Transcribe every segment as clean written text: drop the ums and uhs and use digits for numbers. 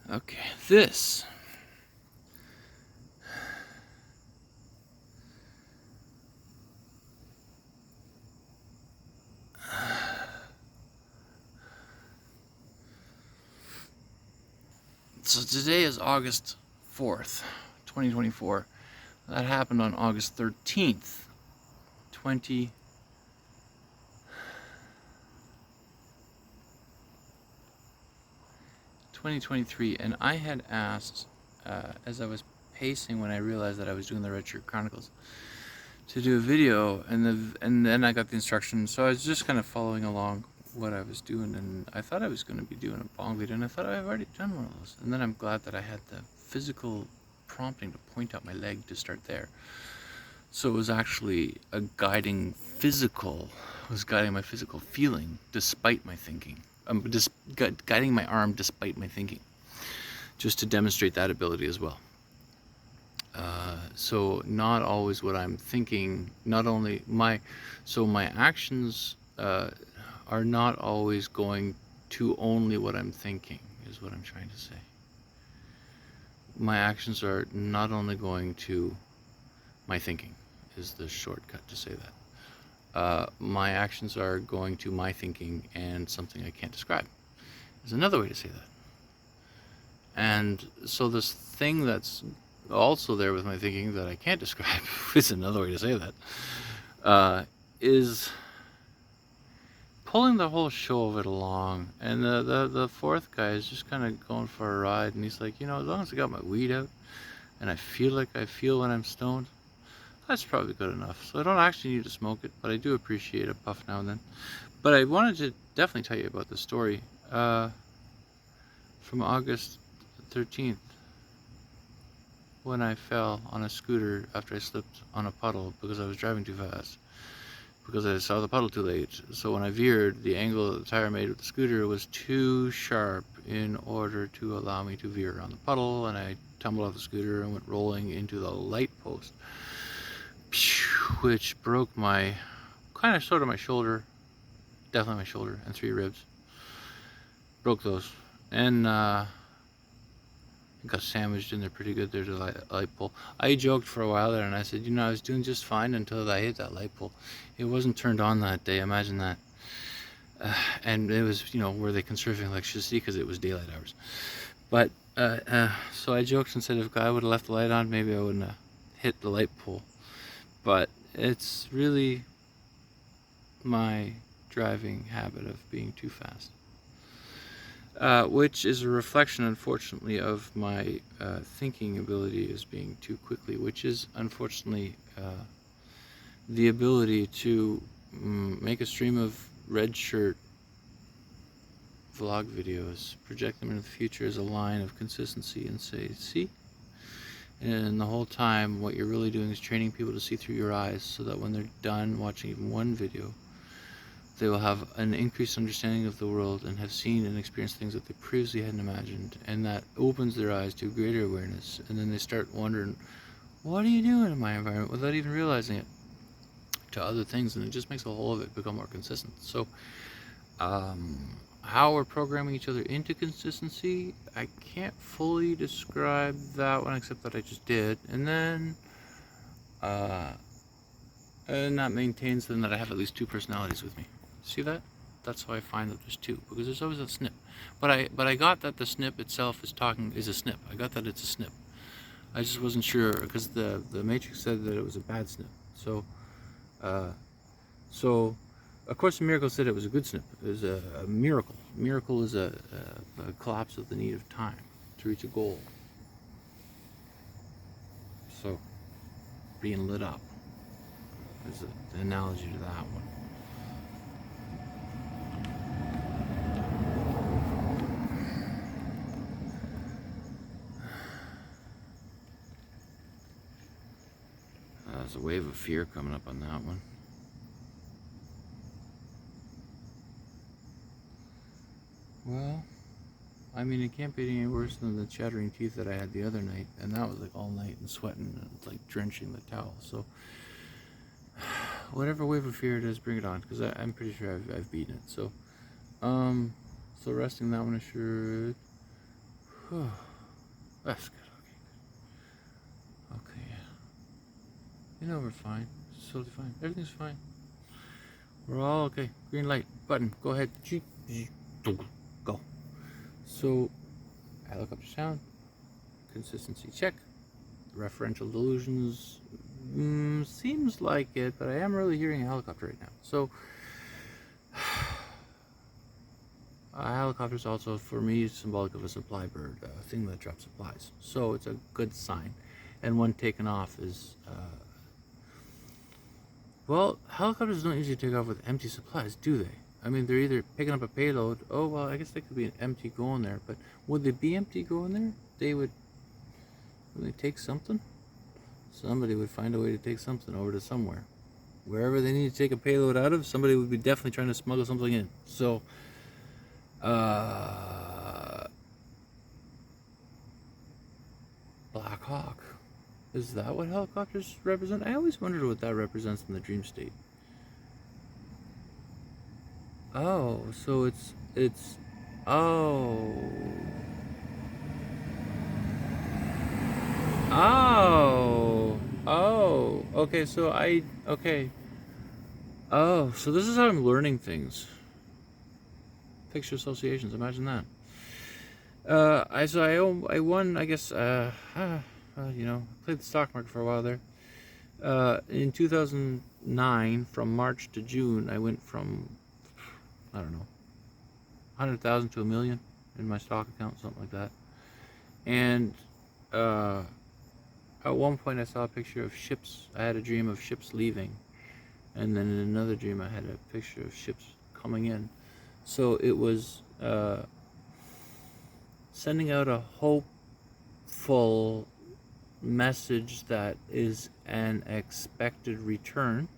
Okay, this so today is August 4th, 2024. That happened on August 13th, 2023, and I had asked, as I was pacing when I realized that I was doing the Red Chronicles, to do a video, and then I got the instructions, so I was just kind of following along what I was doing, and I thought I was going to be doing a bong video, and I thought I've already done one of those, and then I'm glad that I had the physical prompting to point out my leg to start there. So it was actually a guiding my physical feeling despite my thinking. Just guiding my arm despite my thinking, just to demonstrate that ability as well. So not always what I'm thinking, not only my actions are not always going to only what I'm thinking, is what I'm trying to say. My actions are not only going to my thinking, is the shortcut to say that. My actions are going to my thinking and something I can't describe, is another way to say that. And so this thing that's also there with my thinking that I can't describe, is another way to say that, is pulling the whole show of it along. And the fourth guy is just kind of going for a ride, and he's like, as long as I got my weed out and I feel like I feel when I'm stoned, that's probably good enough. So I don't actually need to smoke it, but I do appreciate a puff now and then. But I wanted to definitely tell you about the story from August 13th, when I fell on a scooter after I slipped on a puddle because I was driving too fast, because I saw the puddle too late. So when I veered, the angle that the tire made with the scooter was too sharp in order to allow me to veer around the puddle, and I tumbled off the scooter and went rolling into the light post, which broke my sort of my shoulder, definitely my shoulder, and 3 ribs. Broke those, and got sandwiched in there pretty good there to the light pole. I joked for a while there, and I said, I was doing just fine until I hit that light pole. It wasn't turned on that day, imagine that. And it was, where they conserving electricity because it was daylight hours. But so I joked and said, if I would have left the light on, maybe I wouldn't have hit the light pole. But it's really my driving habit of being too fast. Which is a reflection, unfortunately, of my thinking ability as being too quickly, which is, unfortunately, the ability to make a stream of red shirt vlog videos, project them into the future as a line of consistency, and say, see? And the whole time, what you're really doing is training people to see through your eyes, so that when they're done watching even one video, they will have an increased understanding of the world and have seen and experienced things that they previously hadn't imagined, and that opens their eyes to greater awareness. And then they start wondering, what are you doing in my environment, without even realizing it, to other things, and it just makes the whole of it become more consistent. So how we're programming each other into consistency, I can't fully describe that one, except that I just did. And then and that maintains then that I have at least 2 personalities with me. See that? That's how I find that there's 2, because there's always a snip. But I got that the snip itself is a snip. I got that it's a snip. I just wasn't sure, because the Matrix said that it was a bad snip. So of course the Miracle said it was a good snip. It was a miracle. Miracle is a collapse of the need of time to reach a goal. So being lit up is the analogy to that one. There's a wave of fear coming up on that one. Well, I mean, it can't be any worse than the chattering teeth that I had the other night, and that was like all night and sweating and like drenching the towel. So whatever wave of fear it is, bring it on, because I'm pretty sure I've beaten it. So so resting that one assured. That's good. Okay, yeah. You know we're fine. It's totally fine. Everything's fine. We're all okay. Green light. Button. Go ahead. Go. So, helicopter sound. Consistency check. Referential delusions. Seems like it, but I am really hearing a helicopter right now. So, a helicopter is also, for me, symbolic of a supply bird, a thing that drops supplies. So it's a good sign. And one taken off is, well, helicopters don't usually take off with empty supplies, do they? I mean, they're either picking up a payload. Oh, well, I guess they could be an empty going there. But would they be empty going there? Would they take something? Somebody would find a way to take something over to somewhere. Wherever they need to take a payload out of, somebody would be definitely trying to smuggle something in. So, Black Hawk. Is that what helicopters represent? I always wondered what that represents in the dream state. Oh, so it's oh. Okay, so okay. Oh, so this is how I'm learning things. Picture associations, imagine that. I won, I guess, played the stock market for a while there. In 2009, from March to June, I went from, I don't know, 100,000 to 1 million in my stock account, something like that. And at one point I saw a picture of ships. I had a dream of ships leaving. And then in another dream I had a picture of ships coming in. So it was sending out a hopeful message that is an expected return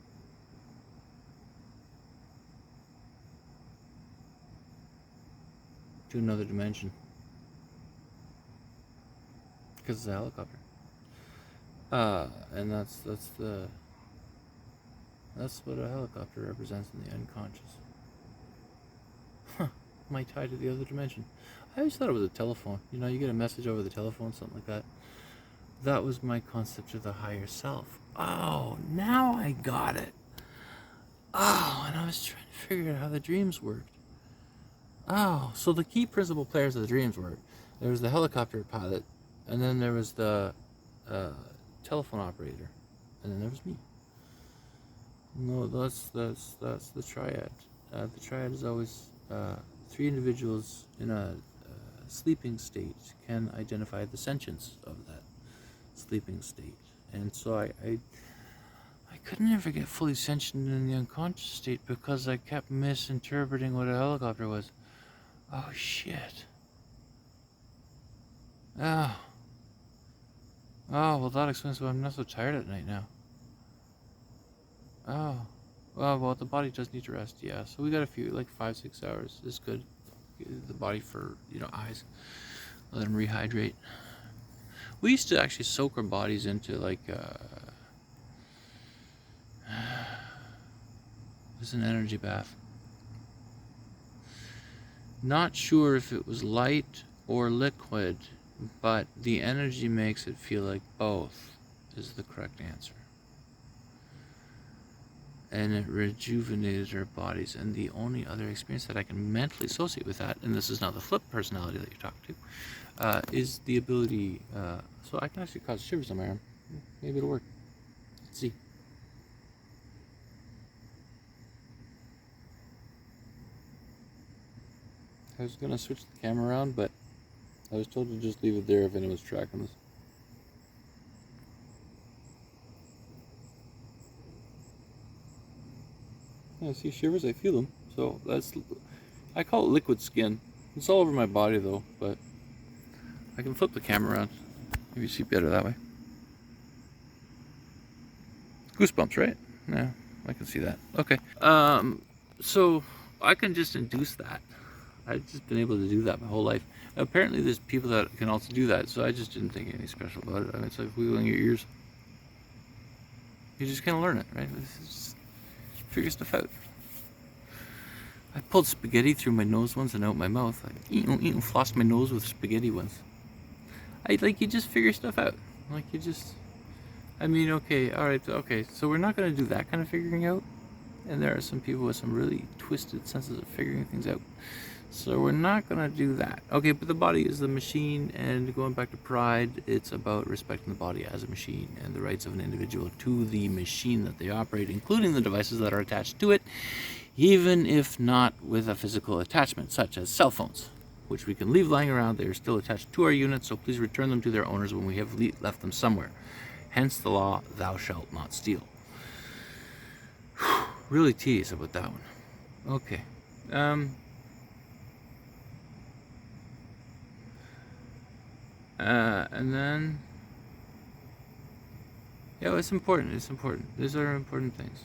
to another dimension, because it's a helicopter, and that's what a helicopter represents in the unconscious. My tie to the other dimension. I always thought it was a telephone. You know, you get a message over the telephone, something like that. That was my concept of the higher self. Oh, now I got it. Oh, and I was trying to figure out how the dreams worked. Oh, so the key principal players of the dreams were, there was the helicopter pilot, and then there was the telephone operator, and then there was me. No, that's the triad. The triad is always 3 individuals in a sleeping state can identify the sentience of that sleeping state. And so I could never get fully sentient in the unconscious state because I kept misinterpreting what a helicopter was. Oh shit. Oh, well, that explains why I'm not so tired at night now. Oh, well, the body does need to rest, yeah. So we got a few, like 5-6 hours. It's good. The body for, eyes. Let them rehydrate. We used to actually soak our bodies into, like, it's an energy bath. Not sure if it was light or liquid, but the energy makes it feel like both is the correct answer. And it rejuvenated our bodies. And the only other experience that I can mentally associate with that, and this is not the flip personality that you're talking to, is the ability, so I can actually cause shivers on my arm. Maybe it'll work. Let's see. I was going to switch the camera around, but I was told to just leave it there if anyone's tracking this. Yeah, see shivers, I feel them. So I call it liquid skin. It's all over my body though, but I can flip the camera around. Maybe you see better that way. Goosebumps, right? Yeah, I can see that. Okay. So I can just induce that. I've just been able to do that my whole life. Apparently there's people that can also do that, so I just didn't think anything special about it. I mean, it's like wiggling your ears. You just kind of learn it, right? Just figure stuff out. I pulled spaghetti through my nose once and out my mouth. I flossed my nose with spaghetti once. you just figure stuff out. Like you just, I mean, okay, all right, okay. So we're not gonna do that kind of figuring out. And there are some people with some really twisted senses of figuring things out. So we're not gonna do that. Okay, but the body is the machine, and going back to pride, it's about respecting the body as a machine and the rights of an individual to the machine that they operate, including the devices that are attached to it, even if not with a physical attachment, such as cell phones, which we can leave lying around. They are still attached to our unit, so please return them to their owners when we have left them somewhere. Hence the law, thou shalt not steal. Really tedious about that one. Okay. And then, yeah, it's important. It's important. These are important things.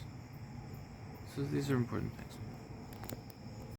So these are important things.